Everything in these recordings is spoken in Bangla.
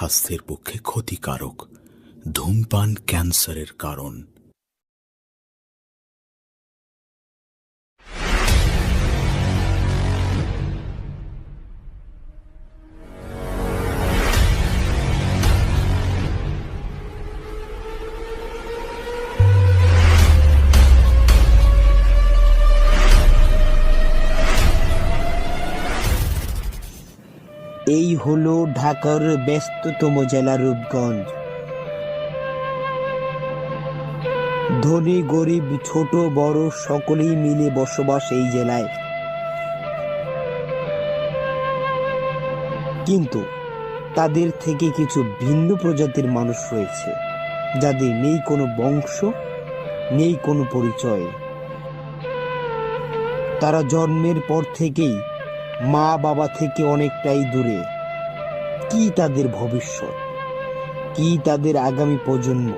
স্বাস্থ্যের পক্ষে ক্ষতিকারক। ধূমপান ক্যান্সারের কারণ। এই হলো ঢাকার ব্যস্ততম জেলা রূপগঞ্জ। ধনী গরিব ছোট বড় সকলেই মিলে বসবাস এই জেলায়। কিন্তু তাদের থেকে কিছু ভিন্ন প্রজাতির মানুষ রয়েছে, যাদের নেই কোনো বংশ, নেই কোনো পরিচয়। তারা জন্মের পর থেকেই মা বাবা থেকে অনেকটাই দূরে। কি তাদের ভবিষ্যৎ, কি তাদের আগামী প্রজন্ম?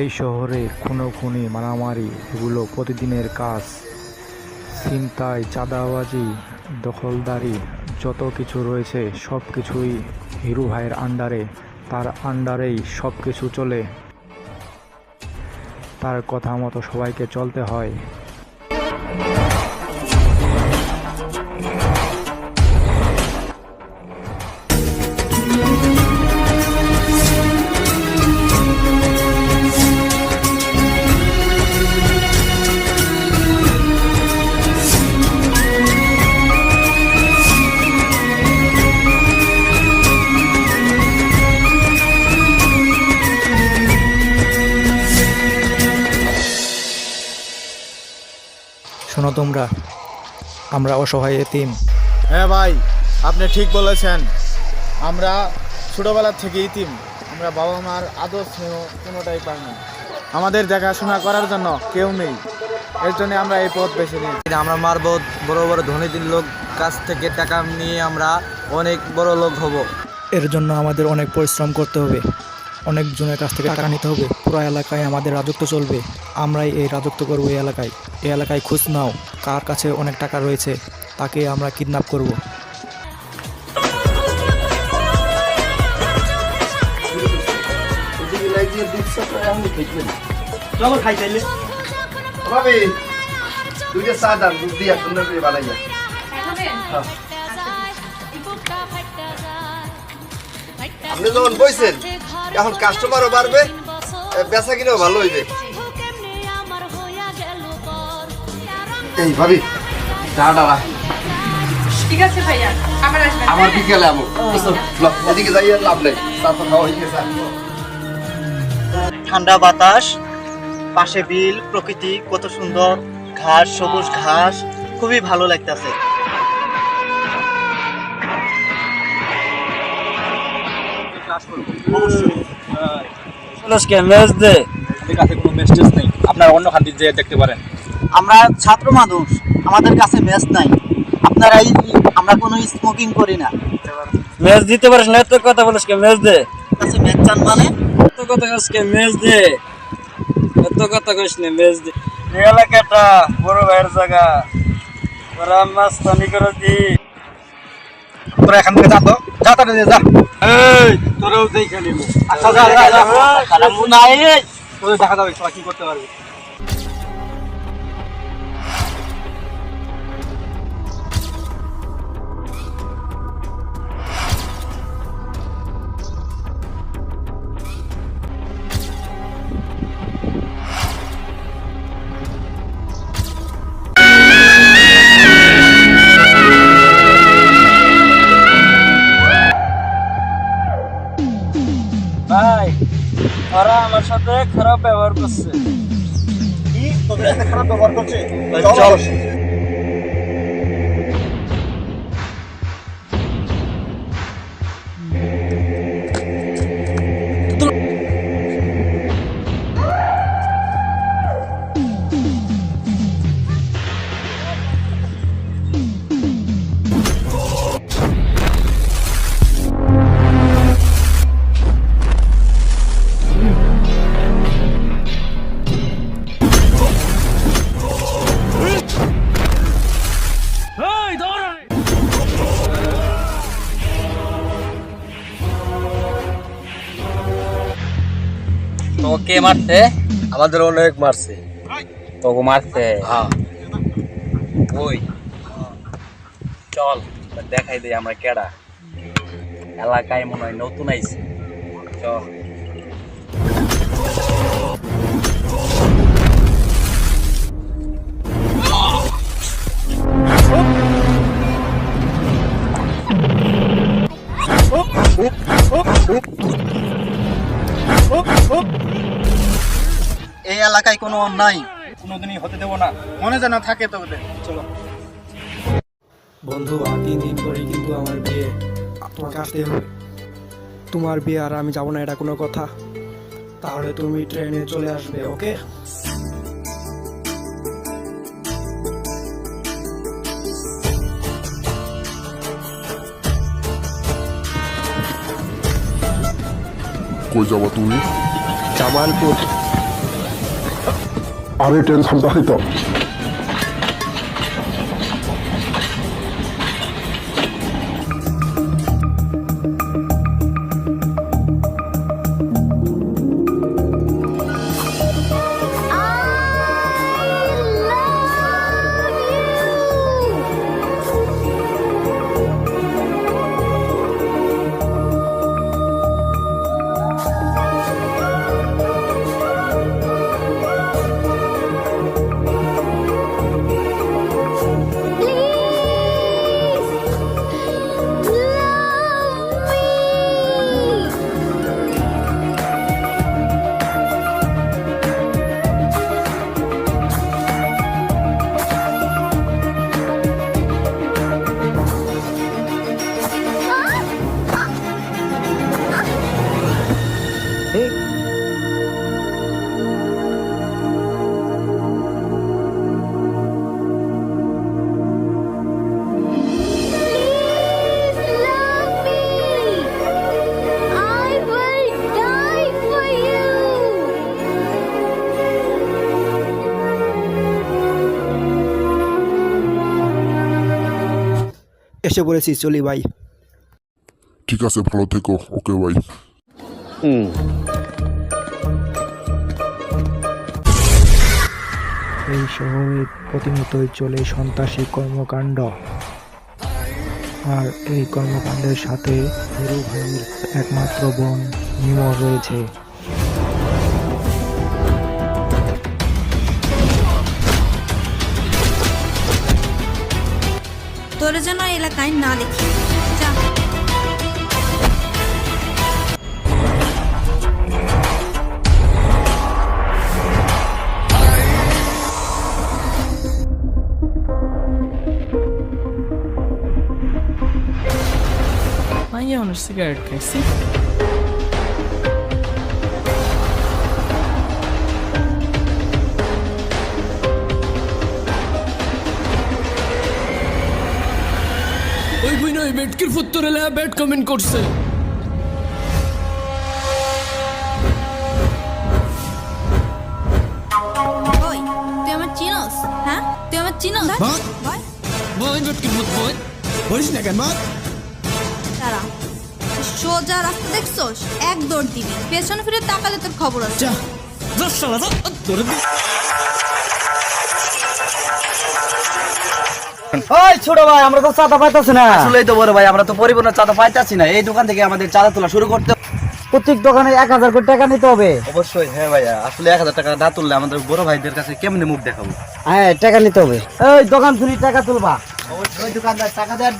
এই শহরে খুনোখুনি, মারামারি এগুলো প্রতিদিনের কাজ। ছিনতাই, চাঁদাবাজি, দখলদারি যত কিছু রয়েছে সব কিছুই হিরু ভাইয়ের আন্ডারে। তার আন্ডারেই সব কিছু চলে, তার কথা মতো সবাইকে চলতে হয়। শোনো তোমরা, আমরা অসহায় এতিম। হ্যাঁ ভাই, আপনি ঠিক বলেছেন। আমরা ছোটোবেলা থেকে ইতিম। আমরা বাবা মার আদর স্নেহ কোনোটাই পাই না। আমাদের দেখাশোনা করার জন্য কেউ নেই, এর জন্য আমরা এই পথ বেছে নিই। আমরা মারব বড় বড় ধনী লোক কাছ থেকে টাকা নিয়ে আমরা অনেক বড় লোক হব। এর জন্য আমাদের অনেক পরিশ্রম করতে হবে, অনেকজনের কাছ থেকে টাকা নিতে হবে। পুরো এলাকায় আমাদের রাজত্ব চলবে, আমরাই এই রাজত্ব করবো এই এলাকায়। এই এলাকায় খোঁজ নাও, কার কাছে অনেক টাকা রয়েছে, তাকে আমরা কিডন্যাপ করব। চলো খাই চাইলে ভাবি দুইটা চা দাম দুধ দিয়া সুন্দর করে বানাইয়া। আপনি যখন বইছেন এখন কাস্টমারও বাড়বে, বেচা কিনাও ভালো হইবে। এই ভাবি দাঁড়া, ঠিক আছে ভাইয়া, আবার আসবেন। আমার বিকেলে আমো এদিকে যাই, আর লাভ নেই, তারপর খাওয়া হয়ে গেছে। ঠান্ডা বাতাস, পাশে বিল, প্রকৃতি কত সুন্দর, ঘাস, সবুজ ঘাস, খুবই ভালো লাগতেছে। আপনার অন্য খান দিয়ে দেখতে পারেন। আমরা ছাত্র মানুষ, আমাদের কাছে ম্যাচ নাই। আপনারাই, আমরা কোনো স্মোকিং করি না। ম্যাচ দিতে পারিস না, এত কথা বলিস কে? ম্যাচ দে, কাছে ম্যাচ চান মানে? এত কথা কইস কে? ম্যাচ দে, এত কথা কইস না, ম্যাচ দে। এই এলাকাটা বড় ভাইয়ের জায়গা, তোরা মাস্তানি করে দি। তোরা এখান থেকে যা, তো যা, তাড়াতাড়ি যা। এই তোরাও দেখে নিব। আচ্ছা যা যা যা, খারাপ নাই। তোদের দেখা যাবে তোরা কি করতে পারবি। ভাই, ওরা আমার সাথে খারাপ ব্যবহার করছে। কি তোদের সাথে খারাপ ব্যবহার করছে? চল। তোকে মারছে? আমাদের অনেক মারছে। তোকে মারছে? হ্যাঁ। ওই চল দেখাই দেই আমরা কেডা। এলাকায় মনে হয় নতুন আইছে, চল। এই এলাকায় কোনো অন্যায় কোনোদিনই হতে দেবো না, মনে যেন থাকে তোদের। চলো বন্ধু, আর 3 দিন পরে কিন্তু আমার বিয়ে, তোমাকে আসতে হবে। তোমার বিয়ে আর আমি যাব না, এটা কোনো কথা? তাহলে তুমি ট্রেনে চলে আসবে, ওকে? কই যাবা তুমি? জামালপুর। আরে টেনশন তাই তো। এসে পড়েছি, চলি ভাই। ঠিক আছে, ভালো থেকো। ওকে ভাই। এই শহরে প্রতিনিয়তই চলে সন্ত্রাসী কর্মকাণ্ড। আর এই কর্মকাণ্ডের সাথে হিরু ভাইয়ের একমাত্র বোন নিমো রয়েছে। তোরে যেন এলাকায় না দেখি। যা। মাইয়া মানুষ সিগারেট খাইছি। ওই বই নয় বেটকির ফুত্তরে লেয়া ব্যাড কমেন্ট করছে। ওই তুই আমার চিনোস? হ্যাঁ তুই আমার চিনোস? বল বই বেটকির ফুত বই বলিস না কেন বাদ। তারা সোজা রাস্তা দেখছোস, এক দৌড় দিবি, পেছনে ফিরে তাকালে তোর খবর আছে। যা যা শালা যা তোরে দি। ওই ছোট ভাই, আমরা তো চাঁদা পাইতাছি না। আসলেই তো বড় ভাই, আমরা তো পরিবহনের চাঁদা পাইতাছি না। এই দোকান থেকে আমাদের চাঁদা তোলা শুরু করতে প্রত্যেক দোকানে 1000 করে টাকা নিতে হবে। অবশ্যই হ্যাঁ ভাইয়া, আসলে 1000 টাকা না তুললে আমাদের বড় ভাইদের কাছে কেমনে মুখ দেখাবো? হ্যাঁ টাকা নিতে হবে। এই দোকান তুমি টাকা তুলবা। অবশ্যই দোকানদার টাকা দেন।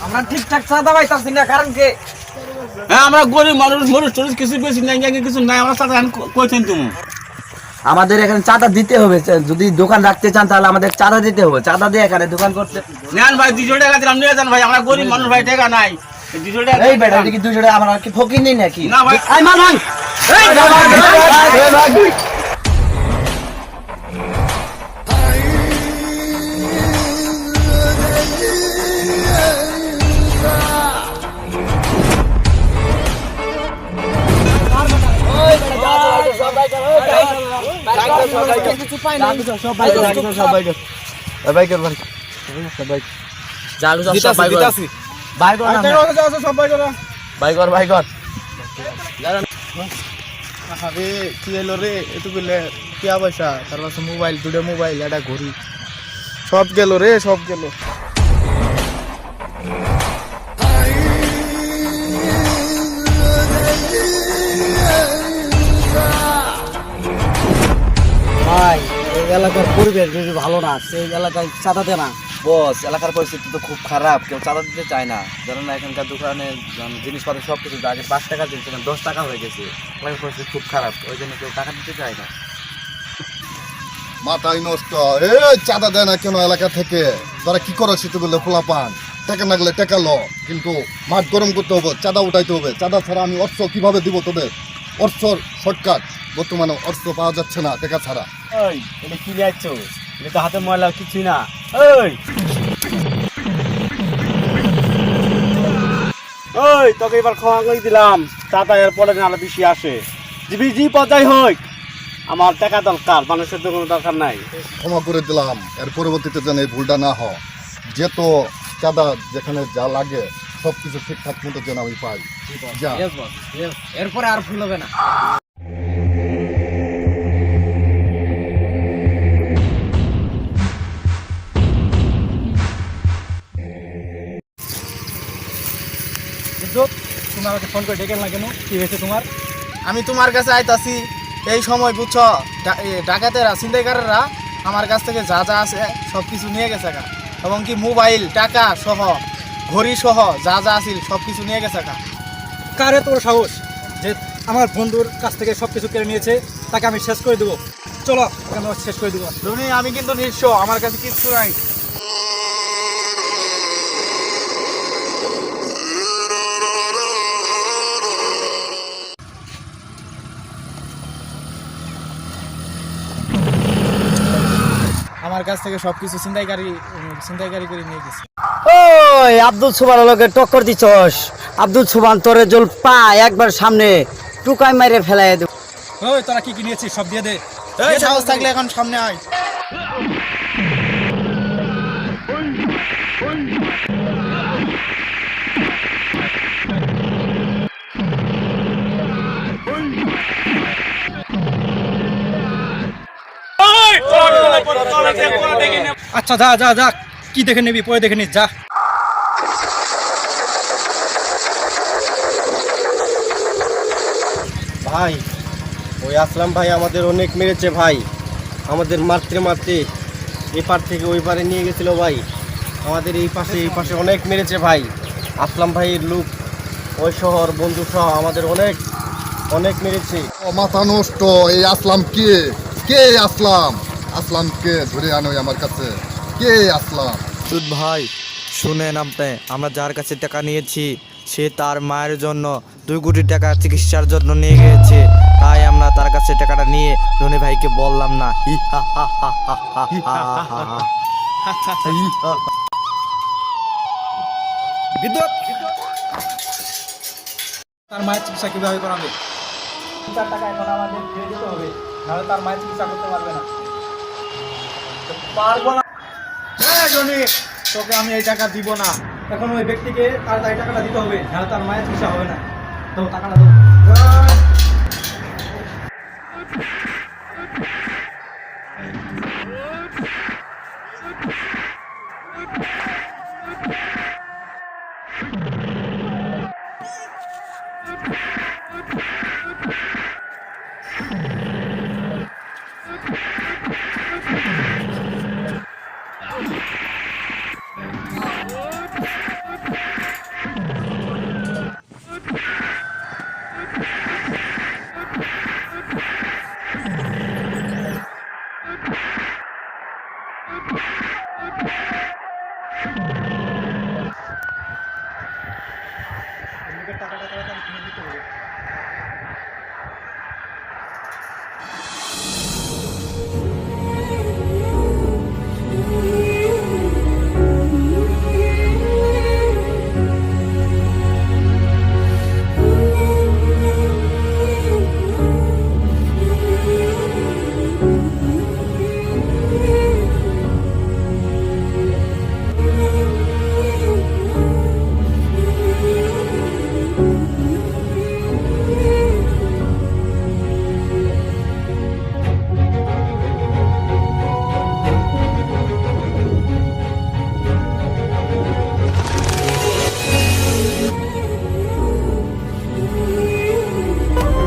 আমরা ঠিকঠাক চাঁদা পাইতাছি না, কারণ কি? হ্যাঁ আমরা গরিব মানুষ কিছু বেশি নাই, কিছু নাই, আমরা চাঁদা কইছেন তুমি। আমাদের এখানে চাঁদা দিতে হবে। যদি দোকান রাখতে চান তাহলে আমাদের চাঁদা দিতে হবে। চাঁদা দিয়ে এখানে দোকান করতে নেন ভাই 200 টাকা দিলাম, নিয়ে যান ভাই, আমরা গরিব মানুষ ভাই, টাকা নাই। 200 টাকা এই বেটা কি 200 টাকা আমরা কি ফকির নেই নাকি? না ভাই। এই মান ভাই, এই ভাই কি এলো রে এটু বলে টিয়া পয়সা, তার পাশে মোবাইল, দুটো মোবাইল, একটা ঘড়ি, সব গেল রে, সব গেল। ভাই এই এলাকার পরিবেশ বেশি ভালো না, সেই এলাকায় চাঁদা দেয় না। বস এলাকার পরিস্থিতি তো খুব খারাপ, কেউ চাঁদা দিতে চায় না। জানেন না এখানকার দোকানে জিনিসপত্র সব কিছু আগে 5 টাকা দিচ্ছিলেন, 10 টাকা হয়ে গেছে। এলাকার পরিস্থিতি খুব খারাপ, ওই জন্য কেউ টাকা দিতে চায় না। মাথায় নষ্ট। এ চাঁদা দেয় না কেন এলাকা থেকে? তারা কি করে সেটা বললে ফোলা পান, টাকা না গেলে টাকা লো, কিন্তু মাঠ গরম করতে হবে, চাঁদা উঠাইতে হবে। চাঁদা ছাড়া আমি অর্থ কিভাবে দিব তোদের? অর্থর শর্টকাট, বর্তমানে অর্থ পাওয়া যাচ্ছে না টাকা ছাড়া। ওই এটা কি লিয়াচ্ছো? এটা তো হাতে ময়লা কিছুই না। ওই তোকে এবার ক্ষমা করে দিলাম, টাকা এর পরে যেন আরো বেশি আসে। জি পর্যায় হোক, আমার টাকা দরকার, মানুষের তো কোনো দরকার নাই। ক্ষমা করে দিলাম, এর পরবর্তীতে যেন এই ভুলটা না হয়। যেহেতু চাঁদা যেখানে যা লাগে সব কিছু ঠিকঠাক মতো যেন আমি পাই। যা এরপরে আর ভুল হবে না। তুমি আমাকে ফোন করে ডেকে না কেন? কি হয়েছে তোমার? আমি তোমার কাছে আইতাছি এই সময়, বুঝছো, ডাকাতেরা, ছিনতাইকাররা আমার কাছ থেকে যা যা আছে সব কিছু নিয়ে গেছে কা, এবং কি মোবাইল, টাকা সহ, ঘড়ি সহ যা যা আছিল সব কিছু নিয়ে গেছে কা। কারে তোর সাহস যে আমার বন্ধুর কাছ থেকে সব কিছু কেড়ে নিয়েছে? তাকে আমি শেষ করে দেবো। চলো ওখানে শেষ করে দেবো। রনি, আমি কিন্তু নিঃস্ব, আমার কাছে কিচ্ছু নাই। আমার কাছ থেকে সবকিছু ছিনতাইকারী করে নিয়ে গেছে। ওই আব্দুল সুবহানের লগে টক্কর দিছস? আব্দুল সুবহান তোরে জল পা একবার সামনে টুকাই মাইরে ফেলাই দেব। ওই তোরা কি কি নিয়েছিস সব দিয়ে দে। এই সাহস থাকলে এখন সামনে আয়। আচ্ছা যা যা যা, কি দেখে নিবি পরে দেখে নিস, যা। ভাই ওই আসলাম ভাই আমাদের অনেক মেরেছে ভাই, আমাদের মারতে মারতে এপার থেকে ওই পারে নিয়ে গেছিল ভাই, আমাদের এই পাশে অনেক মেরেছে ভাই। আসলাম ভাইয়ের লোক ওই শহর বন্ধু সহ আমাদের অনেক অনেক মেরেছে। মাথা নষ্ট, এই আসলাম কে? কে আসলাম? আসলামকে ধরে আনো আমার কাছে। কে আসলাম? সুদ ভাই শুনেন, আমরা যার কাছে টাকা নিয়েছি সে তার মায়ের জন্য 2 কোটি টাকা চিকিৎসার জন্য নিয়ে গিয়েছে, তাই আমরা তার কাছে টাকাটা নিয়ে রনি ভাইকে বললাম না। হি হা হা হা হা হা হা হা। বিদ্যুৎ তার মায়ের চিকিৎসা কিভাবে করাবে? 4 টাকা এখন আমাদের দিয়ে দিতে হবে, নাহলে তার মায়ের চিকিৎসা করতে পারবে না। পারবো না জনি, তোকে আমি এই টাকা দিব না। এখন ওই ব্যক্তিকে তার টাকাটা দিতে হবে, নাহলে তার মায়ের চিকিৎসা হবে না। তো টাকাটা দাও।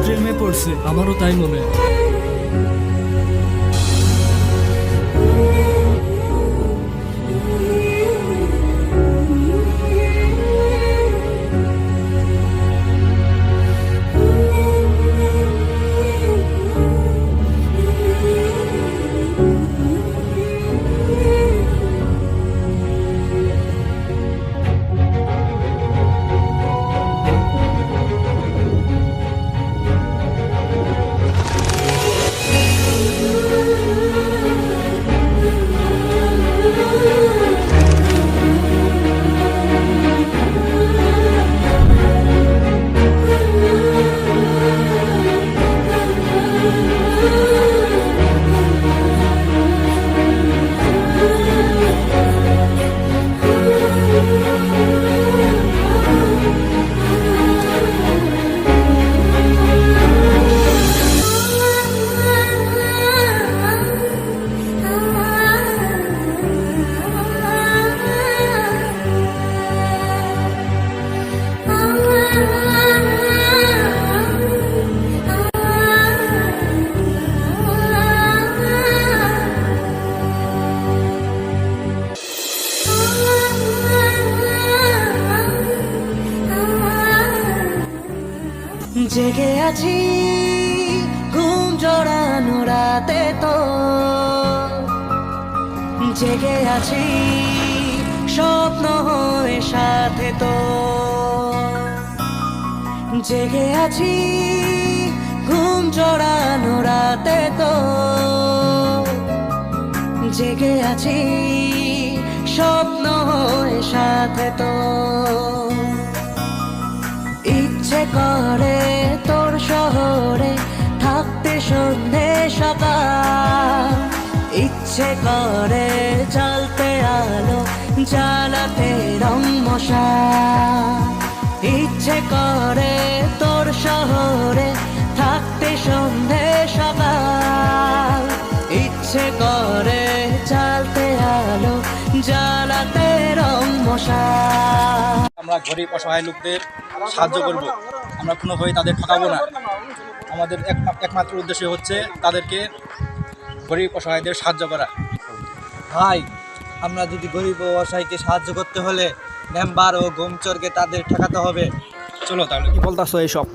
প্রেমে পড়ছে, আমারও তাই মনে হয়। জেগে আছি ঘুম জড়ানো রাতে তো, জেগে আছি স্বপ্ন হয়ে সাথে তো, জেগে আছি ঘুম জড়ানো রাতে তো, জেগে আছি স্বপ্ন হয়ে সাথে তো। ইচ্ছে করে তোর শহরে থাকতে সন্ধে সকাল, ইচ্ছে করে জ্বলতে আলো জ্বালাতে রং মশা, ইচ্ছে করে তোর শহরে থাকতে সন্ধে সকাল, ইচ্ছে করে জ্বালতে আলো জ্বালাতে রং মশা। আমরা গরিব অসহায় লোকদের সাহায্য করব, আমরা কোনোভাবেই তাদের ঠকাবো না। আমাদের একমাত্র উদ্দেশ্য হচ্ছে তাদেরকে গরিব অসহায়দের সাহায্য করা। ভাই, আমরা যদি গরিব ও অসহায়কে সাহায্য করতে হলে মেম্বার ও গোমচরকে তাদের ঠেকাতে হবে। চলো তাহলে, কি বলতাছো এইসব?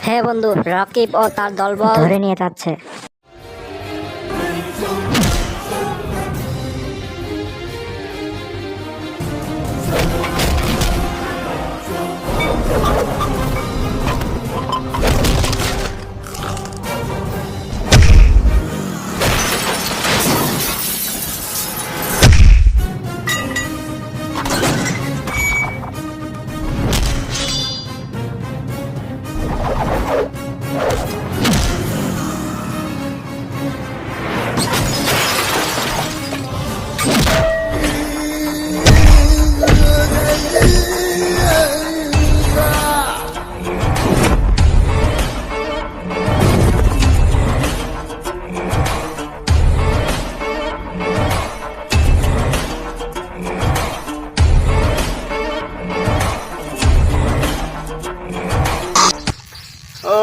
হ্যাঁ বন্ধু, রকিব ও তার দলবল ধরে নিয়ে যাচ্ছে।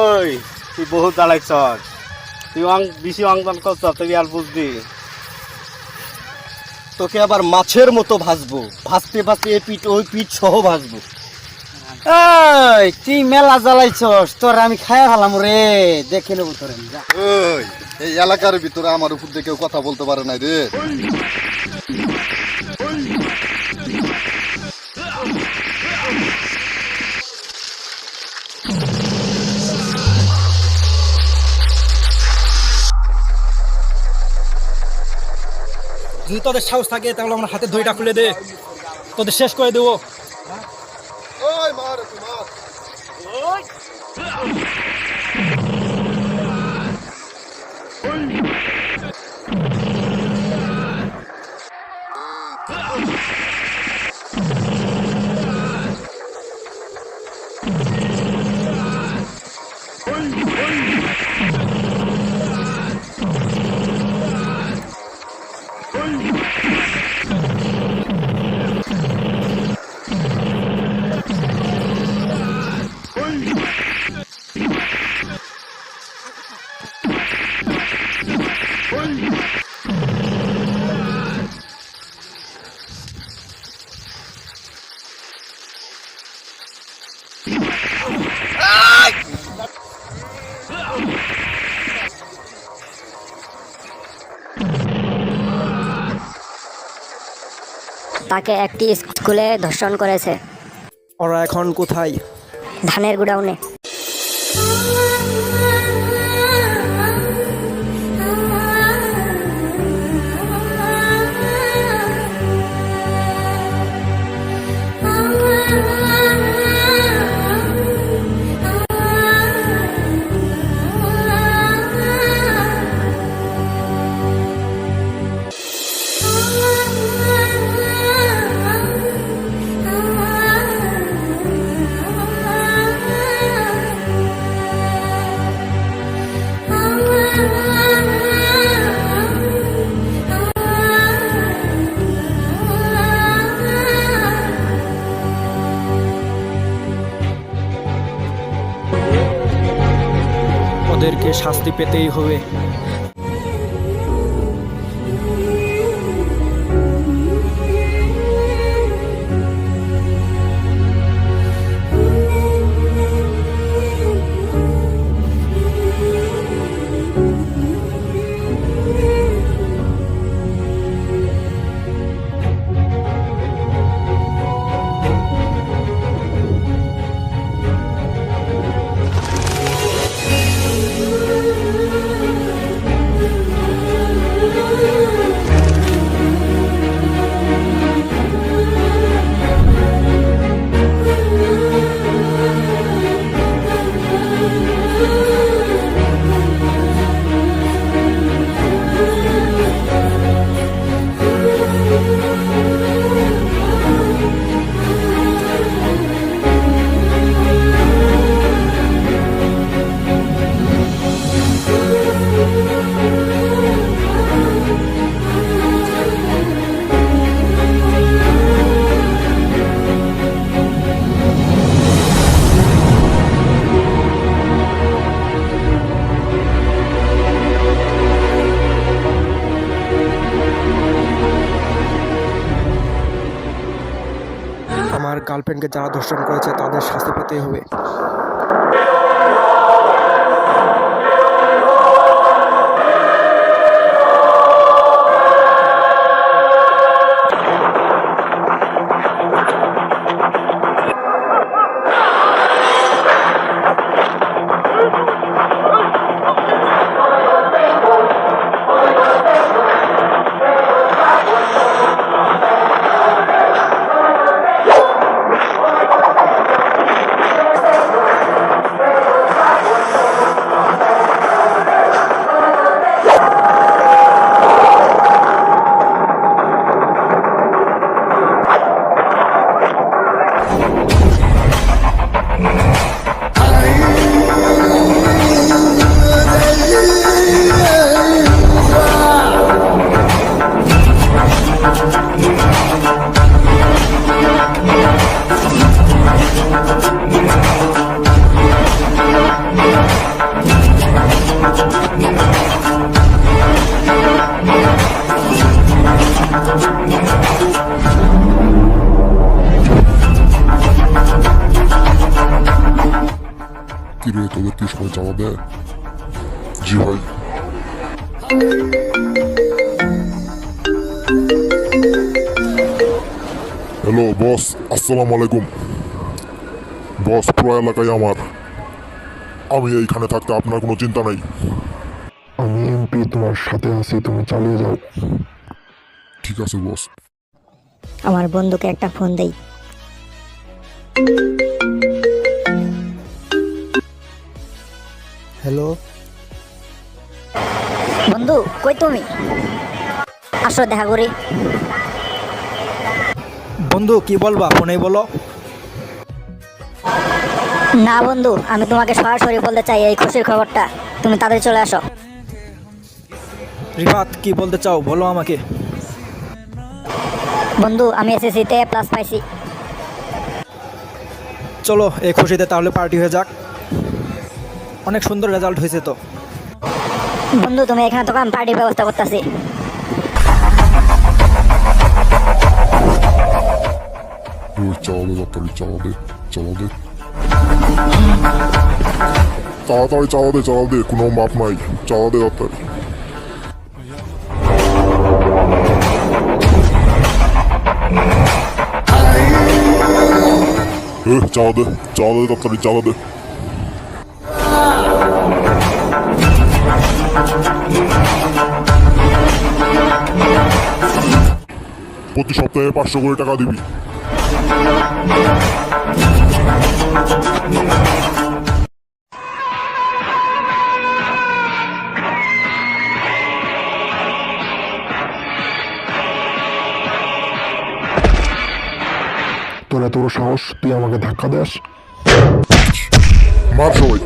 ওই, তুই বহুত জ্বালাইছ, তুই বেশি অঙ্কন করছ, তুই আর বুঝবি। তোকে আবার মাছের মতো ভাজবো, ভাজতে ভাজতে এ পিঠ ওই পিঠ সহ ভাজবো। এই, তুই মেলা জ্বালাইছস, তোর আমি খায়া ফেলাম রে, দেখে নেবো তোর। ওই, এই এলাকার ভিতরে আমার উপর দিয়ে কেউ কথা বলতে পারে না রে। যদি তোদের সাহস থাকে তাহলে আমরা হাতে দড়িটা খুলে দে, তোদের শেষ করে দেবো। ওই মার, তুই মার। তাকে একটি স্কুলে ধর্ষণ করেছে। ওরা এখন কোথায়? ধানের গুডাউনে। ওদেরকে শাস্তি পেতেই হবে। গার্লফ্রেন্ডকে যারা ধর্ষণ করেছে তাদের শাস্তি পেতেই হবে। কিরে তোদের কি সময় চাঁদা দেয়? জি ভাই। হ্যালো বস, আসসালামু আলাইকুম। বস, পুরো এলাকায় আমার, আমি এইখানে থাকতে আপনার কোনো চিন্তা নাই। আমি এমপি, তোমার সাথে আছি, তুমি চালিয়ে যাও। ঠিক আছে বস। আমার বন্ধুকে একটা ফোন দেই। হ্যালো বন্ধু, কই তুমি? আসো দেখা করি। বন্ধু কি বলবা, ফোনেই বলো। না বন্ধু, আমি তোমাকে সরাসরি বলতে চাই এই খুশির খবরটা। তুমি তাড়াতাড়ি চলে আসো। রিফাত, কি বলতে চাও বলো আমাকে। বন্ধু, আমি এসএসসিতে প্লাস পাইছি। চলো এই খুশিতে তাহলে পার্টি হয়ে যাক। অনেক সুন্দর রেজাল্ট হয়েছে তো। বন্ধু, তুমি এখানে তো আমি পার্টির ব্যবস্থা করতেছি। চালা দে তাড়াতাড়ি, চালা দে, চালা দে তাড়াতাড়ি, চালা দে, চালা দে, কোনো মাপ নাই, চালা দে তাড়াতাড়ি। চালা দে, চালা দে তাড়াতাড়ি, চালা দে। প্রতি সপ্তাহে 500 করে টাকা দিবি। তোর এত বড় সাহস, তুই আমাকে ধাক্কা দেস? মার সবাই,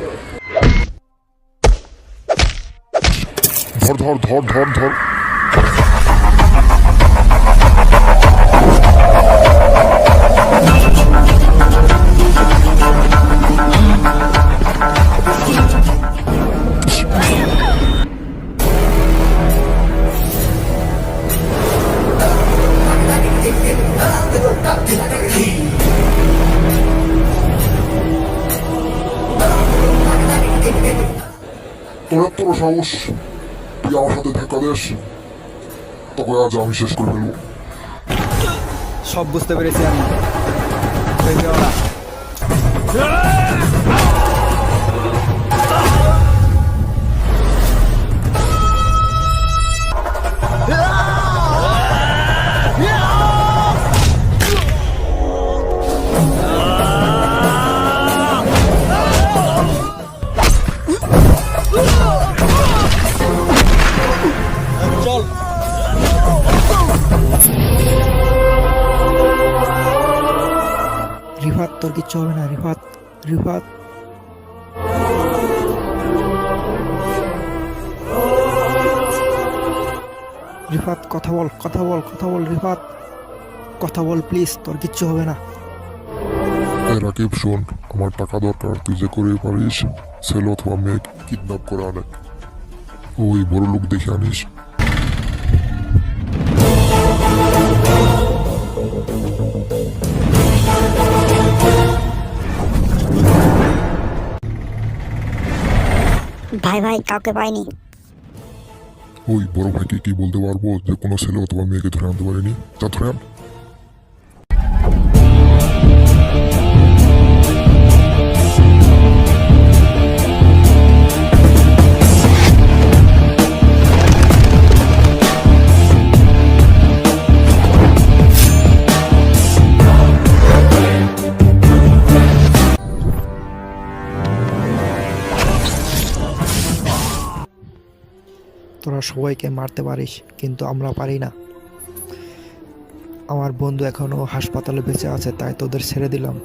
ধর ধর ধর ধর ধর। তোর এত বড় সাহস, তুই আমার সাথে ধাক্কা দেস? তোকে আজ আমি শেষ করে ফেলবো। সব বুঝতে পেরেছি আমি। ভেবে ওরা। চল। রিফাত, তোর কিচ্ছু হবে না। রিফাত, রিফাত। রিফাত, কথা বল, কথা বল, কথা বল। রিফাত, কথা বল প্লিজ, তোর কিচ্ছু হবে না। রাকিব শোন, আমার টাকা দরকার, তুই যে করে পারিস ছেলে অথবা মেয়ে কিডন্যাপ করে আনে, ওই বড় লোক দেখে আনিস। ভাই কাউকে পাইনি। ওই বড় ভাইকে কি বলতে পারবো যে কোনো ছেলে অথবা মেয়েকে ধরে আনতে পারেনি? তা ধরে আন। তোরা সবাইকে মারতে পারিস, কিন্তু আমরা পারি না। আমার বন্ধু এখনো হাসপাতালে বেঁচে আছে, তাই তোদের ছেড়ে দিলাম।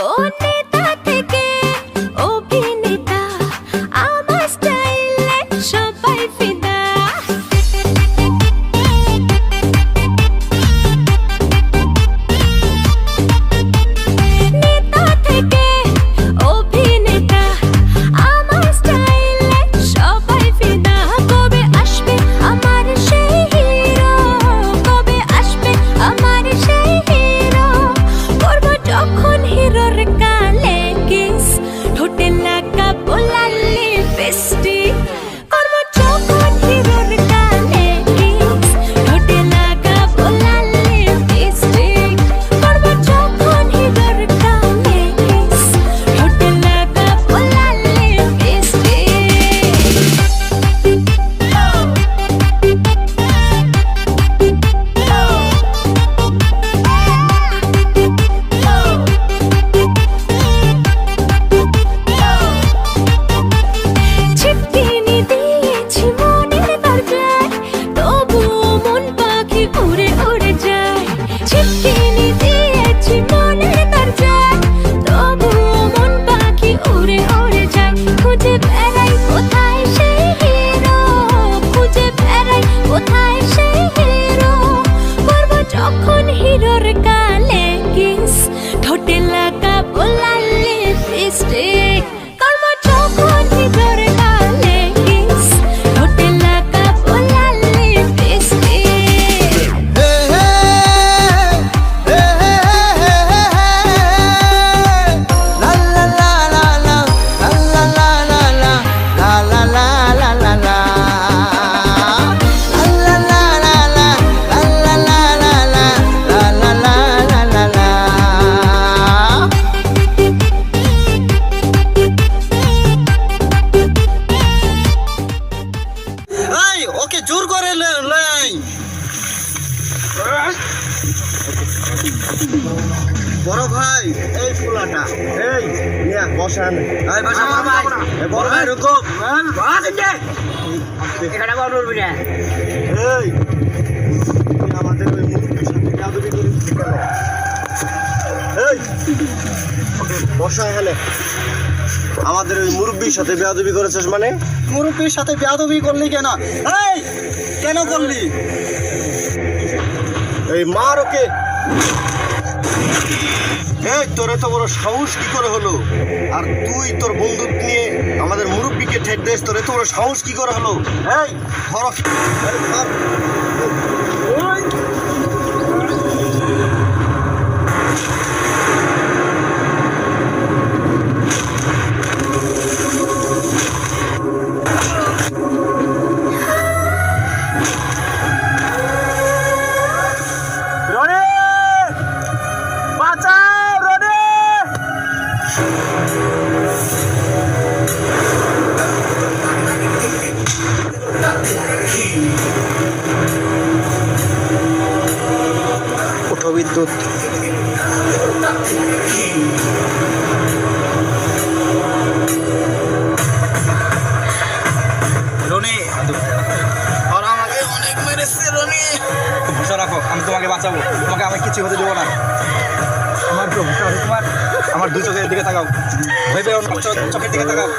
ও নেতা থেকে অভিনেতা, আমার স্টাইলে সবাই ফিদা। নেতা থেকে অভিনেতা, আমার স্টাইলে সবাই ফিদা। কবে আসবে আমার সেই হিরো, কবে আসবে আমার সেই হিরো। করব যখন হিরোর গালে কিস, ঠোঁটে লাগাবো লাল লিপস্টিক। করব যখন হিরোর গালে কিস, ঠোঁটে লাগাবো লাল লিপস্টিক। করব যখন হিরোর গালে কিস, ঠোঁটে লাগাবো লাল লিপস্টিক। ছিটকিনি দিয়েছি মনের দরজায়, তবুও মন পাখি উড়ে উড়ে যায়। ছিটকিনি দিয়েছি মনের দরজায়, তবুও মন পাখি উড়ে উড়ে যায়। খুঁজে বেড়াই কোথায় সেই হিরো, খুঁজে বেড়াই কোথায় সেই হিরো। করব যখন হিরোর গালে কিস, ঠোঁটে লাগাবো লাল লিপস্টিক। করব যখন হিরোর গালে কিস, ঠোঁটে লাগাবো লাল লিপস্টিক। ওকে জোর করে লাই। বড় ভাই এই পোলাটা, এই নিয়া বসান। এই বসা ভাই, এই বড় ভাই রুকো। বাস দে এখানে বড় উঠবি না। এই তুই আমাদের ওই মুরব্বির সাথে গাদবি করিস কেন? এই ওকে বসা হেলে। আমাদের ওই মুরব্বির সাথে বেয়াদবি করেছিস মানে? মুরব্বির সাথে বেয়াদবি করলি কেন? এই কেন করলি? এই মার ওকে। এই তোর এত বড় সাহস কি করে হলো? আর তুই তোর বন্দুক নিয়ে আমাদের মুরব্বিকে ঠেট দিস, তোর এত বড় সাহস কি করে হলো? এই ধর। বিদ্যুৎ রনি আর আমাকে অনেক মেরেছে রনি। ভরসা রাখো, আমি তোমাকে বাঁচাবো, তোমাকে আমি কিছু হতে দেবো না। আমার উপর ভরসা আছে তোমার? আমার দুই চোখের দিকে তাকাও, ভয় পেও না, চোখের দিকে তাকাও।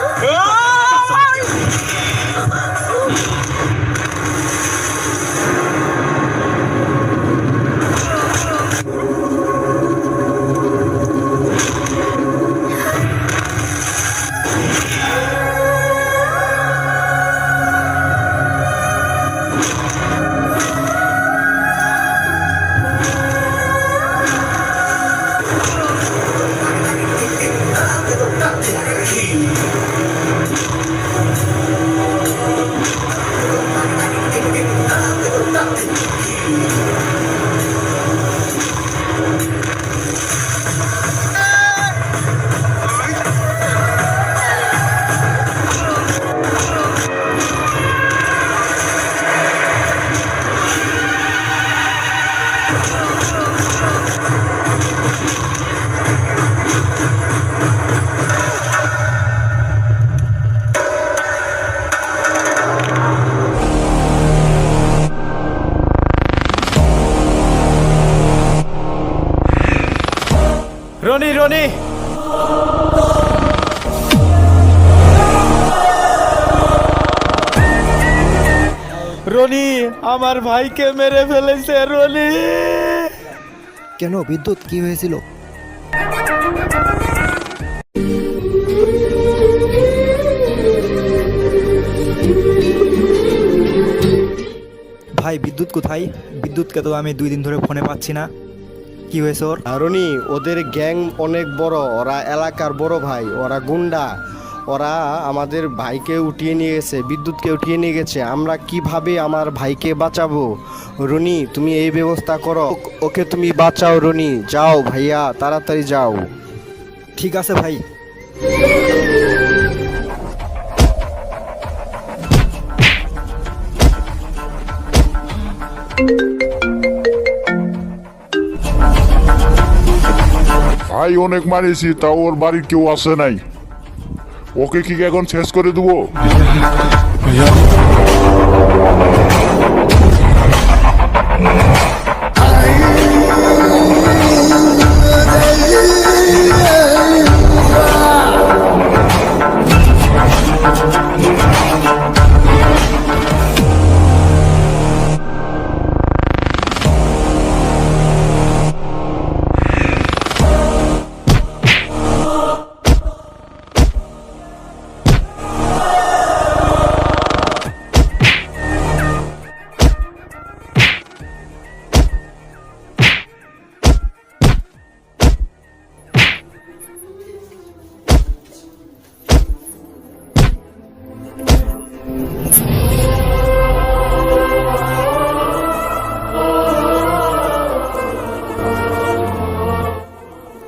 রনি, রনি, রনি আমার ভাইকে মেরে ফেলেছে। রনি, কেন বিদ্যুৎ, কি হয়েছিল? ভাই বিদ্যুৎ কোথায়? বিদ্যুৎকে তো আমি 2 দিন ধরে ফোনে পাচ্ছি না। কি হয়েছে ওর? রনি, ওদের গ্যাং অনেক বড়, ওরা এলাকার বড় ভাই, ওরা গুন্ডা, ওরা আমাদের ভাইকে উঠিয়ে নিয়ে গেছে, বিদ্যুৎকে উঠিয়ে নিয়ে গেছে। আমরা কিভাবে আমার ভাইকে বাঁচাবো? রনি, তুমি এই ব্যবস্থা করো, ওকে তুমি বাঁচাও। রনি, যাও ভাইয়া, তাড়াতাড়ি যাও। ঠিক আছে ভাই। ভাই অনেক মারিয়েছি, তাও ওর বাড়ির কেউ আসে নাই। ওকে কি এখন শেষ করে দেবো?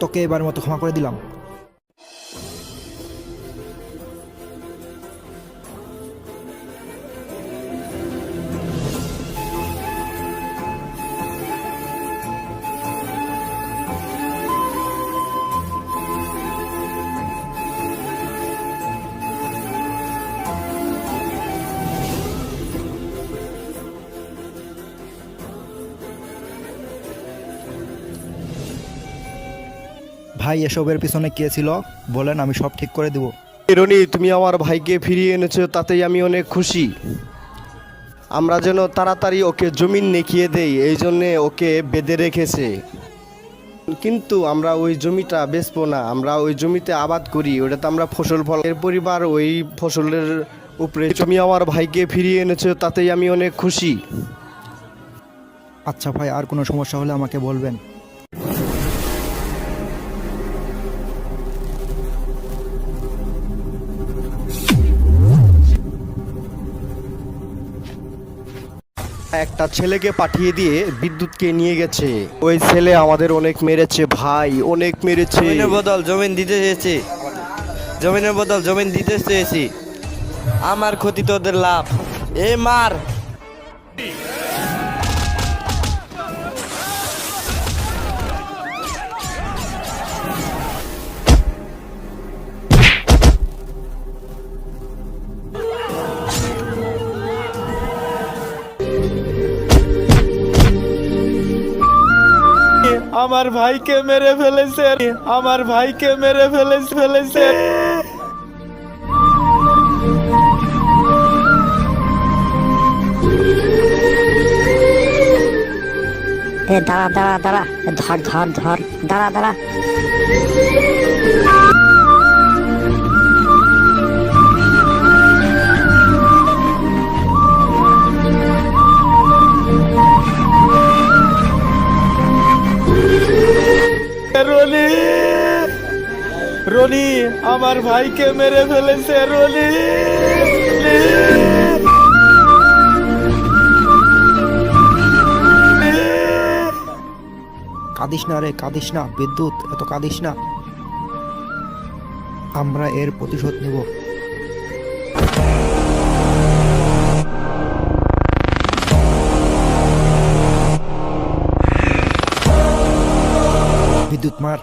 তোকে এবার মতো ক্ষমা করে দিলাম। ভাই এসবের পিছনে কে ছিল বলেন, আমি সব ঠিক করে দেব। রনি, তুমি আমার ভাইকে ফিরিয়ে এনেছো, তাতেই আমি অনেক খুশি। আমরা যেন তাড়াতাড়ি ওকে জমিন নেকিয়ে দেই, এই জন্যে ওকে বেঁধে রেখেছে। কিন্তু আমরা ওই জমিটা বেচবো না, আমরা ওই জমিতে আবাদ করি, ওটাতে আমরা ফসল ফল, এর পরিবার ওই ফসলের উপরে। তুমি আমার ভাইকে ফিরিয়ে এনেছো, তাতেই আমি অনেক খুশি। আচ্ছা ভাই, আর কোনো সমস্যা হলে আমাকে বলবেন। একটা ছেলেকে পাঠিয়ে দিয়ে বিদ্যুৎকে নিয়ে গেছে। ওই ছেলে আমাদের অনেক মেরেছে ভাই, অনেক মেরেছে। জমিনের বদল জমিন দিতে চেয়েছি, জমিনের বদল জমিন দিতে চেয়েছি। আমার ক্ষতি তোদের লাভ। এ মার। আমার ভাইকে মেরে ফেলেছে, আমার ভাইকে মেরে ফেলেছে। দাঁড়া দাঁড়া দাঁড়া, ধর ধর ধর, দাঁড়া দাঁড়া। রনি, রনি আমার ভাইকে মেরে ফেলেছে, রনি। কাঁদিস না রে, কাঁদিস না বিদ্যুৎ, এত কাঁদিস না। আমরা এর প্রতিশোধ নেব। বিদ্যুৎ মার।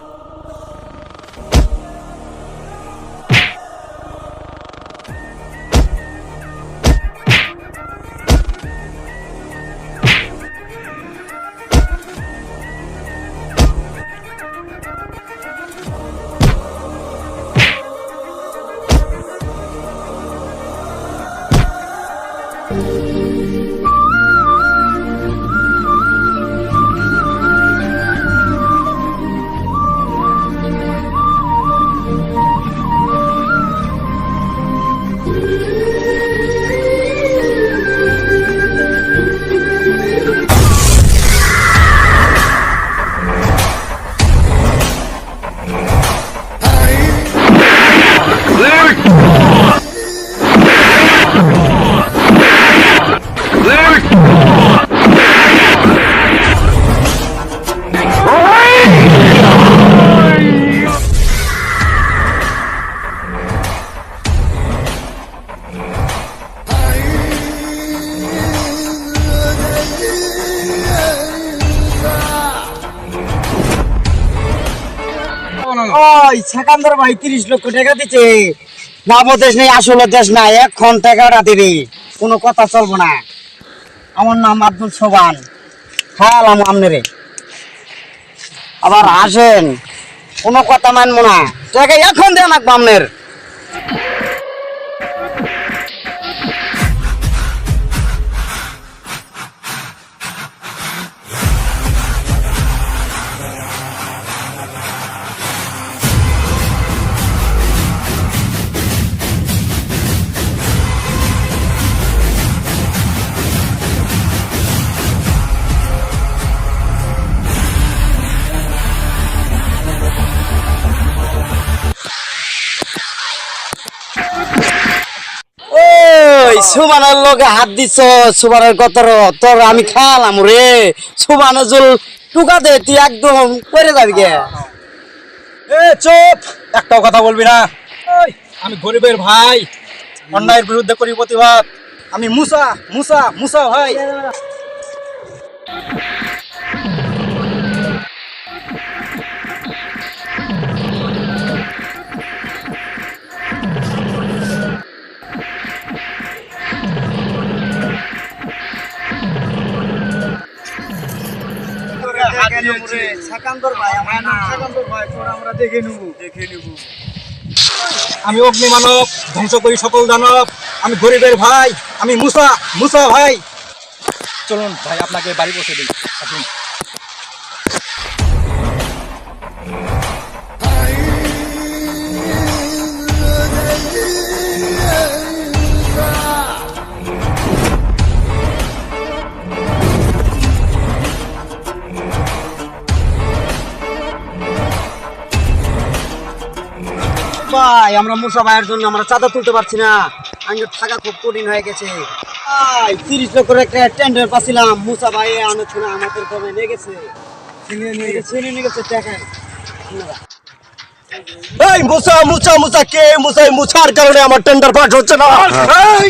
ওই সেকান্দর ভাই 30 লক্ষ টাকা দিচ্ছে, নামও দেশ নেই আসলে দেশ নাই, এখন টাকাটা দিবি, কোনো কথা চলবো না। আমার নাম আব্দুল সোবান, খালাম আমনেরে, আবার আসেন, কোনো কথা মানবো না, টাকা এখন দেন লাগবো আমনের। সুবানের লগে হাত দিছ, সুবানের কত তোর আমি খালাম রে, সুবানের জল টুকা দে, তুই একদম করে যাবি গে। চুপ, একটাও কথা বলবি না। আমি গরিবের ভাই, অন্যায়ের বিরুদ্ধে করি প্রতিবাদ। আমি মুসা মুসা মুসা ভাই। আমি অগ্নি মানব, ধ্বংস করি সকল দানব। আমি গরিবের ভাই, আমি মুসা মুসা ভাই। চলুন ভাই, আপনাকে বাড়ি পৌঁছে দিই, আসুন। ভাই আমরা মুসা ভাইয়ের জন্য আমরা চাঁদা তুলতে পারছি না, আমাদের থাকা খুব কঠিন হয়ে গেছে। 30 লক্ষের একটা টেন্ডার পাচ্ছিলাম, মুসা ভাই আনছে না, আমাদের কমে নিয়ে গেছে, ছিনিয়ে নিয়ে গেছে টাকা। এই মুসা মুসা মুসা কে মুসাই মুছার কারণে আমার টেন্ডার পাস হচ্ছে না। এই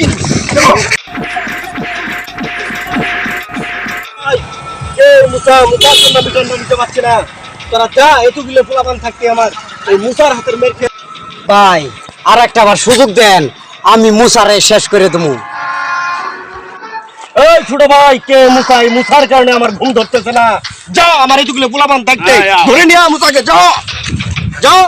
কে মুসা মুসার জন্য আমি টেন্ডার দিতে পারছি না। তোরা যা, এতগুলো পোলাপান থাকতে আমার এই মুসার হাতের মেরে খেয়ে। ভাই আর একটা আবার সুযোগ দেন, আমি মুসারে শেষ করে দেবো। এই ছোট ভাই কে মুসাই মুসার কারণে আমার ঘুম ধরতেছে না। যা আমার এতগুলো পোলাপান থাকতে ধরে নিয়ে মুসাকে, যাও যাও।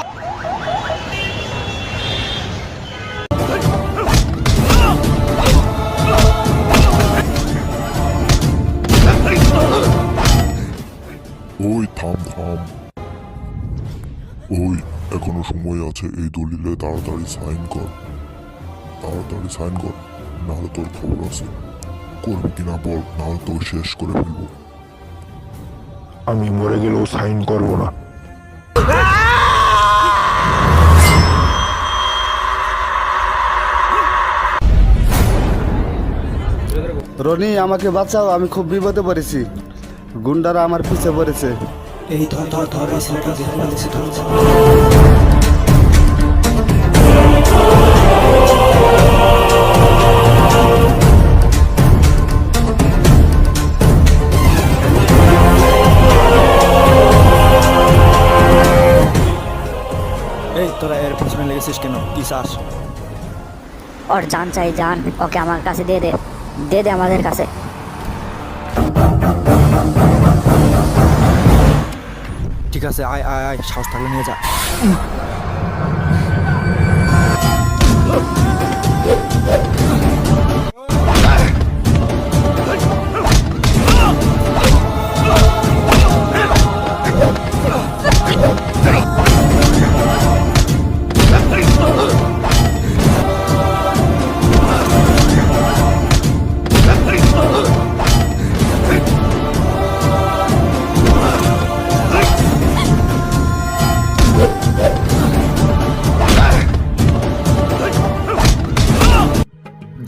ওই থাম থাম, ওই এখনো সময় আছে, এই দলিলে তাড়াতাড়ি সাইন কর, তাড়াতাড়ি সাইন কর, নাহলে তোর খবর আছে। করবি কিনা বল, নাহলে তোর শেষ করে ফেলবো। আমি মরে গেলেও সাইন করবো না। রনি, আমাকে বাঁচাও, আমি খুব বিপদে পড়েছি, গুন্ডারা আমার পিছে পড়েছে। এই ধর ধর ধর, এই ছেলেটা দেখে ফেলেছে, ধর। এই তোরা এর পিছনে লেগেছিস কেন? কি চাস? ওর জান চাই, জান, ওকে আমার কাছে দিয়ে দে, দে দে আমাদের কাছে। ঠিক আছে, আয় আয় আয়, সাহস থাকলে নিয়ে যা।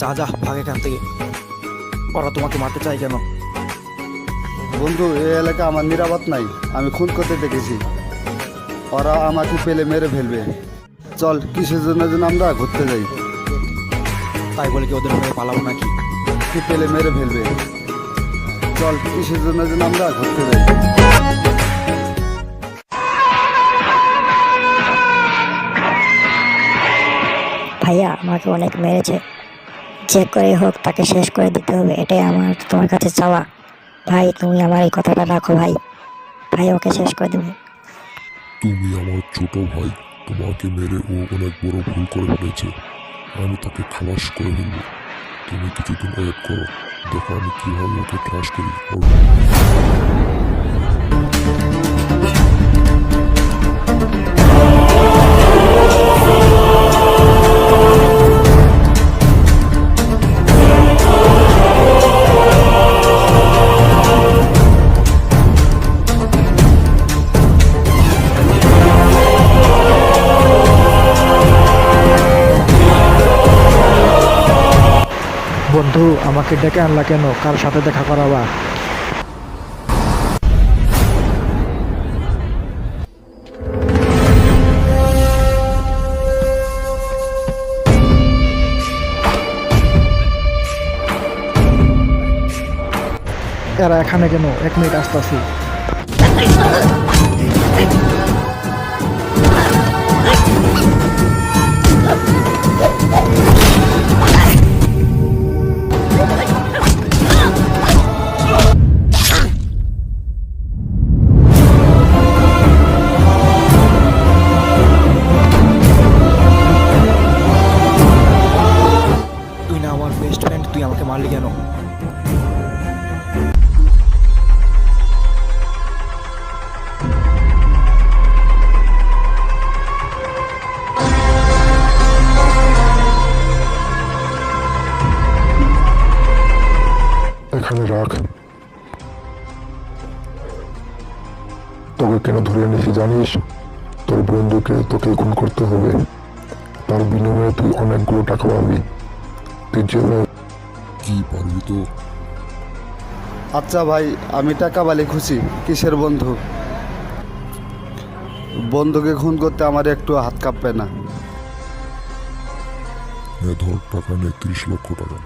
যা যা, ভাগ এখান থেকে। ওরা তোমাকে মারতে চাই কেন? বন্ধু, এই এলাকা আমার নিরাপদ নাই, আমি খুন করতে দেখেছি, ওরা আমাকে পেলে মেরে ফেলবে। চল, কিসের জন্য যেন আমরা ঘুরতে যাই। তাই বলে কি ওদের ভয়ে পালাবো নাকি? কি পেলে মেরে ফেলবে। চল, কিসের জন্য যেন আমরা ঘুরতে যাই। ভাইয়া আমাকে অনেক মেরেছে, যে করে হোক তাকে শেষ করে দিতে হবে, এটাই আমার তোমার কাছে চাওয়া। ভাই তুমি আমার এই কথাটা রাখো ভাই, ভাই ওকে শেষ করে দেবো। তুমি আমার ছোট ভাই, তোমাকে মেরে ও অনেক বড় ভুল করে ফেলেছে, আমি তাকে খালাস করে ফেলবো। তুমি কিছুদিন ওয়েট করো, দেখো আমি কিভাবে ওকে খালাস করি। বন্ধু, আমাকে ডেকে আনলা কেন? কার সাথে দেখা করাবা? এরা এখানে কেন? 1 মিনিট আসতেছি। তুই না আমার বেস্ট ফ্রেন্ড, তুই আমাকে মারলি কেন? এখানে রাখ। তোকে কেন ধরে এনেছি জানিস? তোর বন্ধুকে তোকে খুন করতে হবে, তার বিনিময়ে তুই অনেকগুলো টাকা পাবি। তুই জেলে কি পারবি তো? আচ্ছা ভাই, আমি টাকা পালে খুশি, কিসের বন্ধু? বন্ধুকে খুন করতে আমার একটু হাত কাঁপবে না। ধর টাকা নেই, 30 লক্ষ টাকা।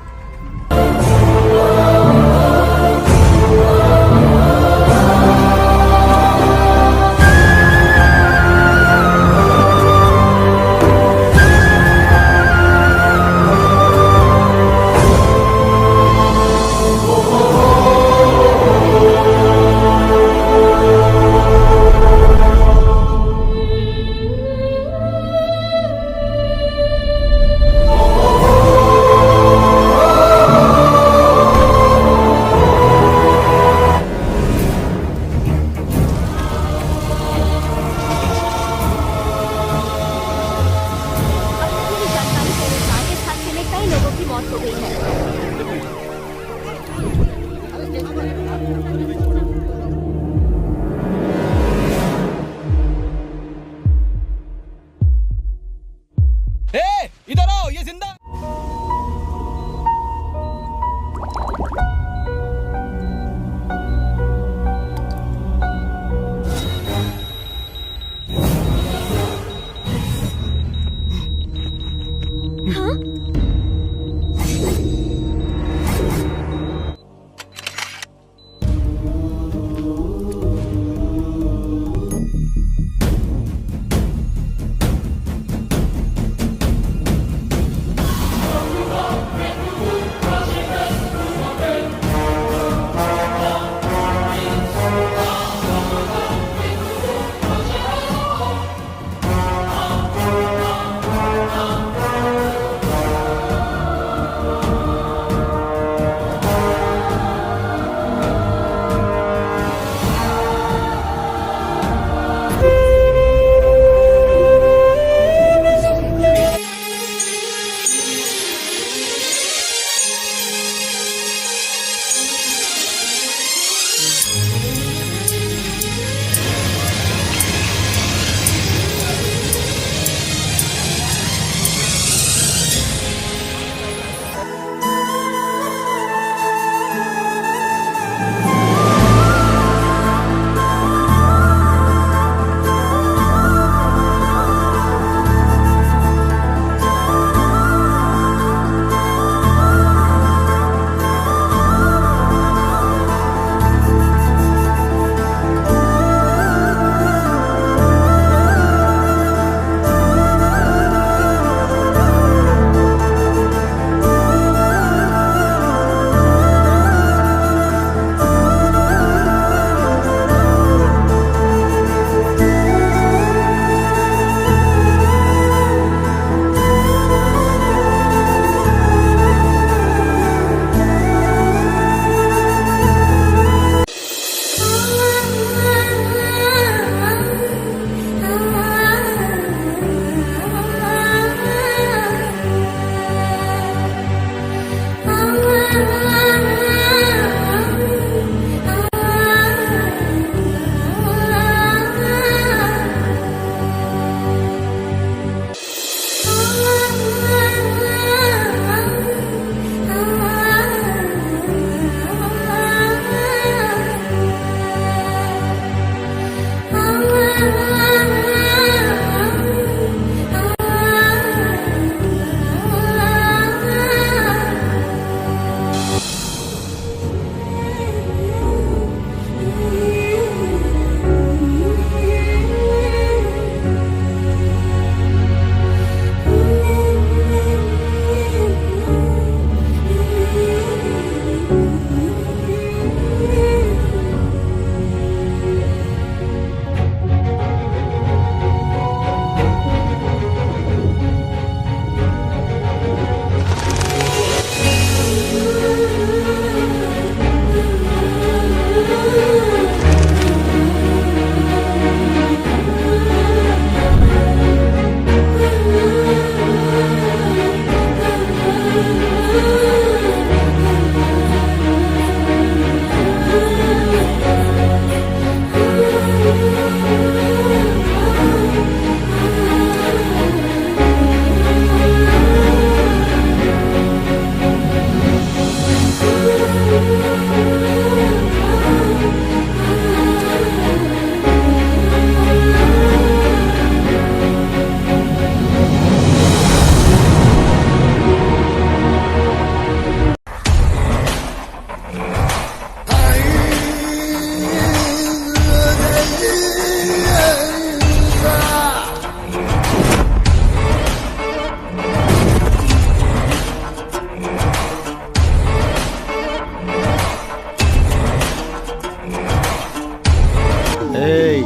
এই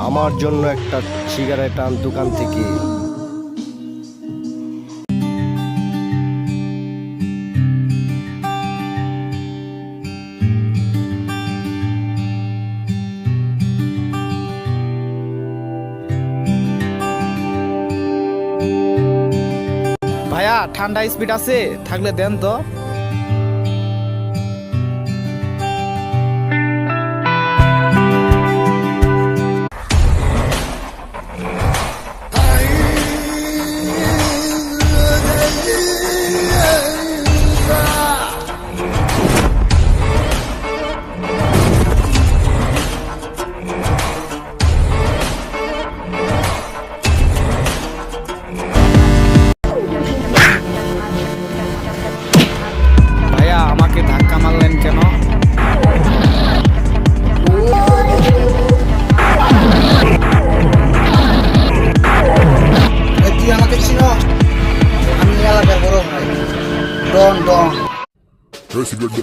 আমার জন্য একটা সিগারেট আন দোকান থেকে। ভাইয়া ঠান্ডা স্পিড আছে থাকলে দেন তো। ভাইয়া আমাকে ধাক্কা মারলেন কেন? তুই আমাকে চিনো? আমি এলাকার বড় ভাই ডন ডন। এই সিগারেট দে।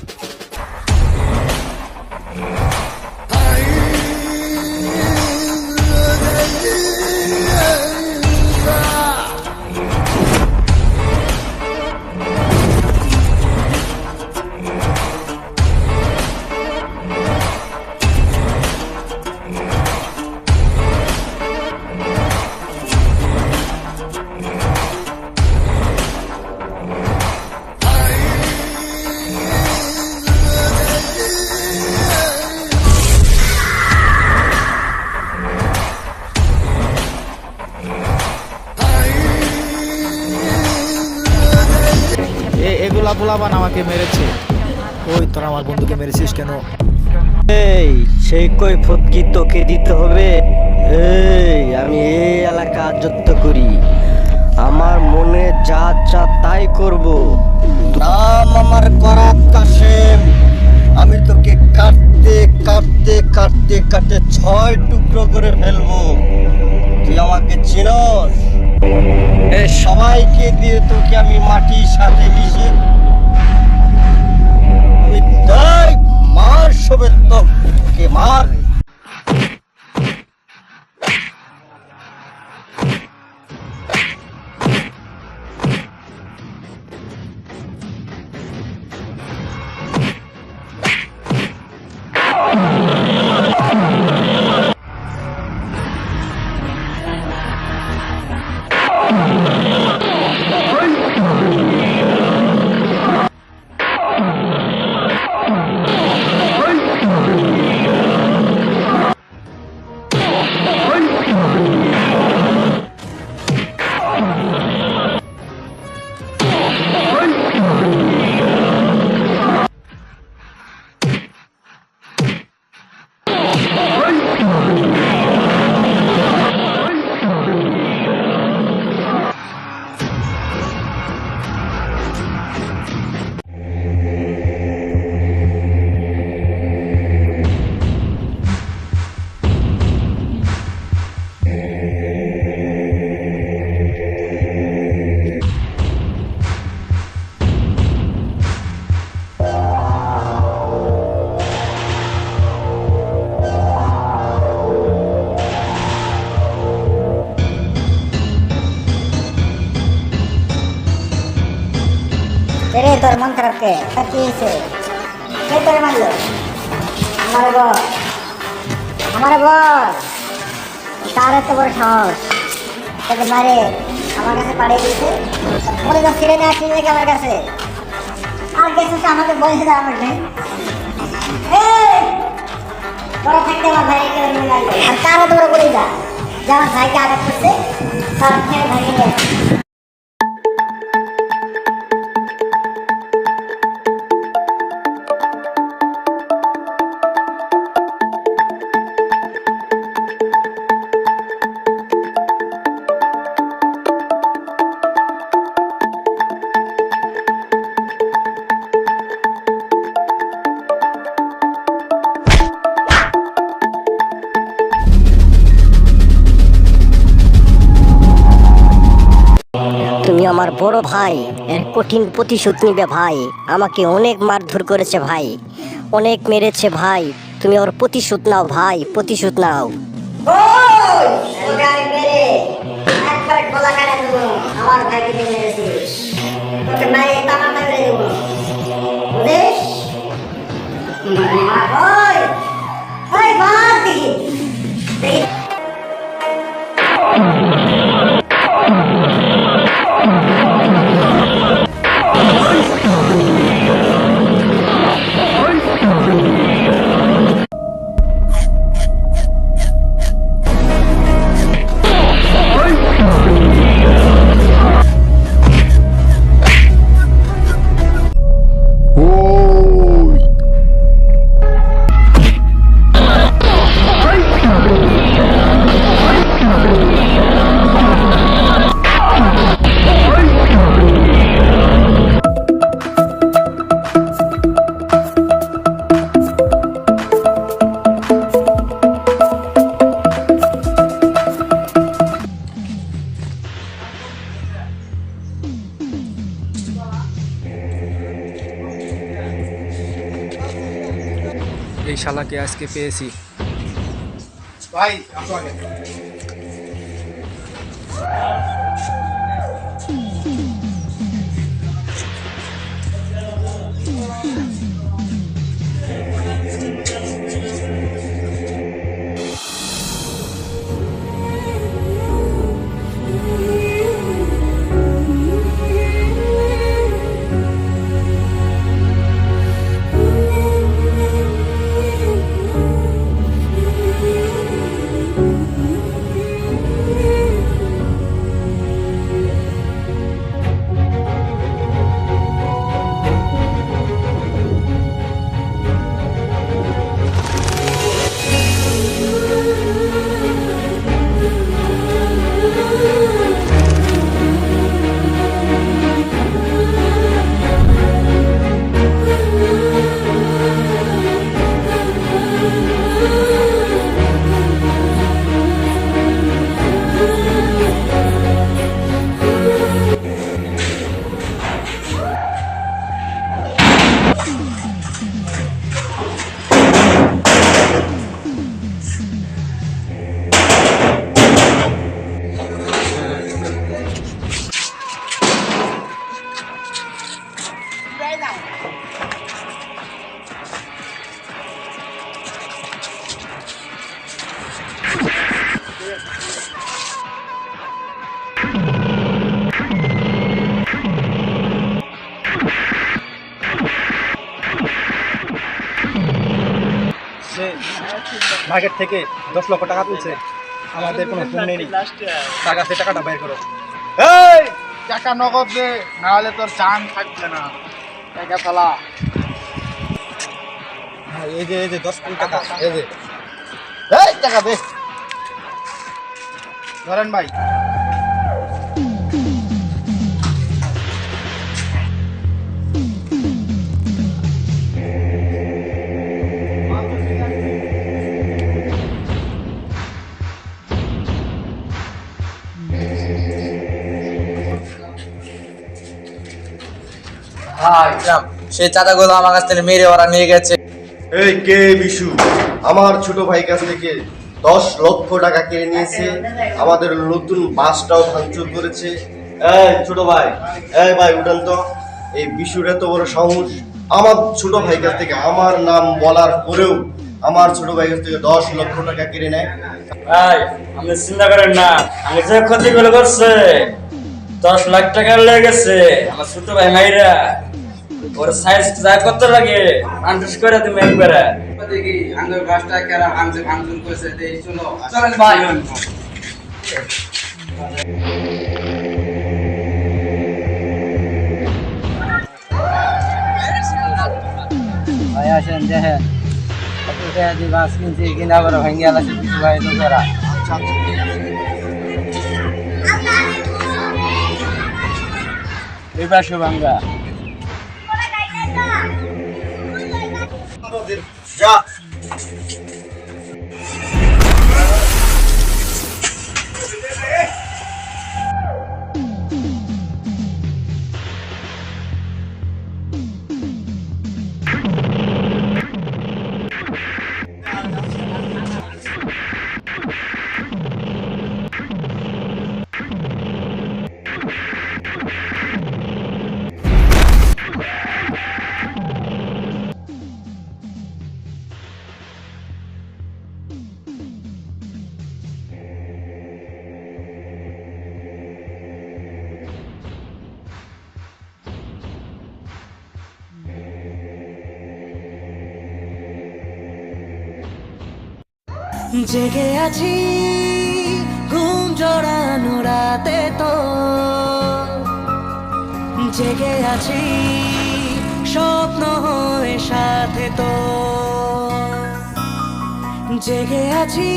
এগুলা পোলাপান আমাকে মেরেছে। ওই তোরা আমার বন্ধুকে মেরেছিস কেন? এই সেই কৈফত কি তোকে দিতে হবে? এই আমি এই এলাকা রাজত্ব করি, আমার মনে যা চা তাই করব। নাম আমার করাত কাশেম। আমি তোকে কাটতে কাটতে কাটতে কাটতে 6 টুকরো করে ফেলবো। তুই আমাকে চিনস? এই সবাইকে দিয়ে তোকে আমি মাটির সাথে মিশে মার সবে তোকে মার। রে তোর মন খারাপ কে? কি হয়েছে? কে তোরে মারলো? আমার বল, আমার বল। তার এত বড় সাহস তোকে মারে আমার কাছে পাঠিয়ে দিয়েছে। বলে তো ছিঁড়ে নেওয়া ঠিক নাকি আমার কাছে? আর গেছিস আমাকে বলছে না আমার ভাই। তোরা থাকতে আমার ভাইকে কেউ নিয়ে লাগবে। আর তার এত বড় বলে যা যে আমার ভাইকে আঘাত করছে, তার থেকে ভাইকে নিয়ে আসছে। তুমি আমার বড় ভাই, এর কঠিন প্রতিশোধ নিবে ভাই। আমাকে অনেক মারধর করেছে ভাই, অনেক মেরেছে ভাই। তুমি ওর প্রতিশোধ নাও ভাই, প্রতিশোধ নাও। আমার ভাইকে মেরেছিস, তোকে মারে তামা মেরে দেব, বুঝিস? ওই মার দেখি দেখি। এই শালাকে আজকে পেয়েছি। ভাই আসো আগে। মার্কেট থেকে 10 লক্ষ টাকা তুলছে, আমাদের কোনো ফোন নেই, টাকা সে টাকাটা বের করো। এই টাকা নগদ দে, না হলে তোর চান থাকবে না। টাকা চালা। এই যে 10 কোটি টাকা, এই যে এই টাকা দে। ধরেন ভাই। সেই চাঁদাগুলো আমার কাছ থেকে মেরে ওরা নিয়ে গেছে। এই কে বিশু আমার ছোট ভাই কাছ থেকে 10 লক্ষ টাকা কেড়ে নিয়েছে, আমাদের নতুন বাসটাও ভাঙচুর করেছে। এই ছোট ভাই, এই ভাই উঠান তো। এই বিশুর এত বড় সাহস, আমার ছোট ভাই কাছ থেকে আমার নাম বলার পরেও আমার ছোট ভাই কাছ থেকে 10 লক্ষ টাকা কেড়ে নেয়। ভাই আপনি চিন্তা করেন না, আমি যে ক্ষতিগুলো করছে 10 লাখ টাকা লেগেছে আমার ছোট ভাই মাইরা। ওর সাইজ যা কত লাগে আন্ডাস করে তুমি একবারে দেখি আঙ্গুর বাসটা কেরা ভাঙচুর করেছে। চলো চলেন ভাই। ভাই আসেন দেখেন বাস কিনছি কিনা করে ভেঙে গেল কিছু ভাই লোকেরা। এই পাশে ভাঙ্গা যা জেগে আছি ঘুম জড়ানো রাতে তো জেগে আছি স্বপ্ন হয়ে সাথে তো জেগে আছি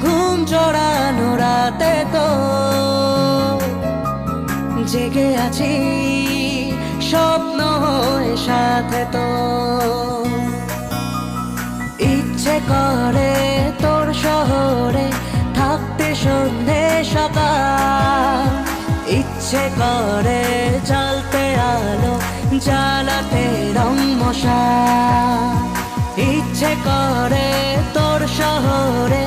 ঘুম জড়ানো রাতে তো জেগে আছি স্বপ্ন হয়ে সাথে তো ইচ্ছে করে তোর শহরে থাকতে সন্ধে সকাল ইচ্ছে করে জ্বালতে আলো জ্বালাতে রং মশা ইচ্ছে করে তোর শহরে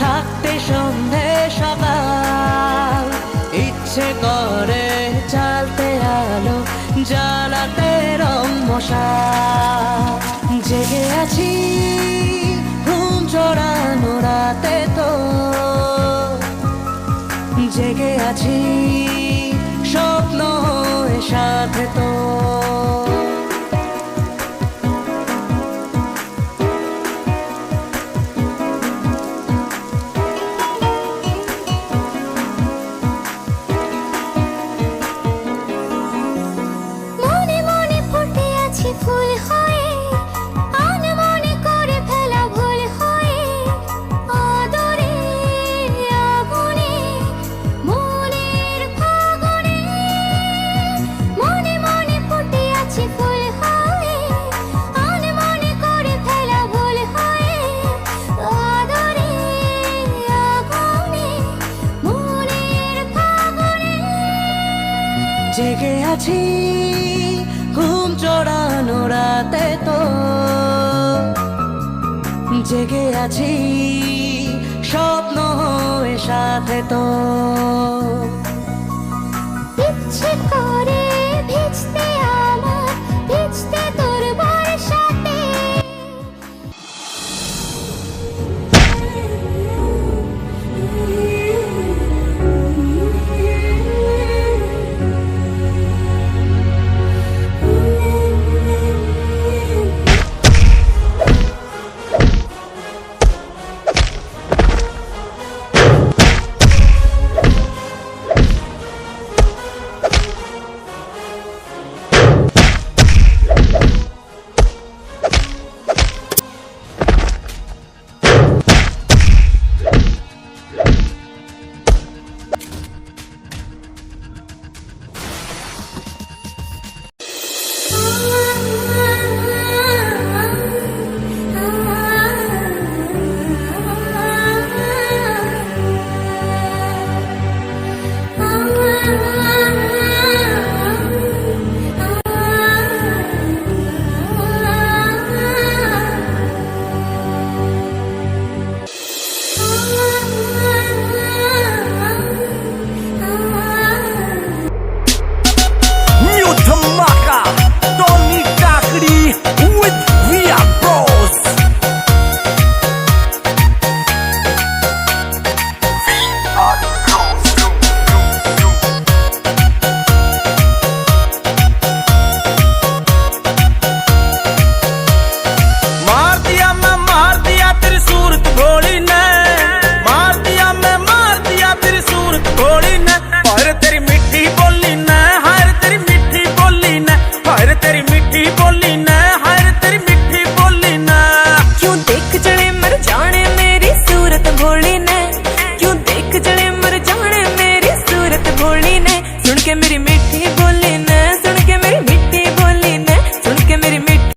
থাকতে সন্ধে সকাল ইচ্ছে করে জ্বালতে আলো জ্বালাতে রং মশা জেগে আছি ঘুম জড়ানো রাতে তো জেগে আছি স্বপ্ন হয়ে সাথে তো মনে মনে ফুটে আছে ফুল হয়ে আনমনে করে ফেলা ভুল হয়ে আদরে আগুনে মনের ফাগুনে মনে মনে ফুটে আছে ফুল হয়ে আনমনে করে ফেলা ভুল হয়ে আদরে আগুনে মনের ফাগুনে জেগে আছি ঘুম জড়ানো রাতে তো জেগে আছি স্বপ্ন হয়ে সাথে তো ইচ্ছে করে ভিজতে আমার ভিজতে তোর বর্ষাতে मेरी मीठी बोली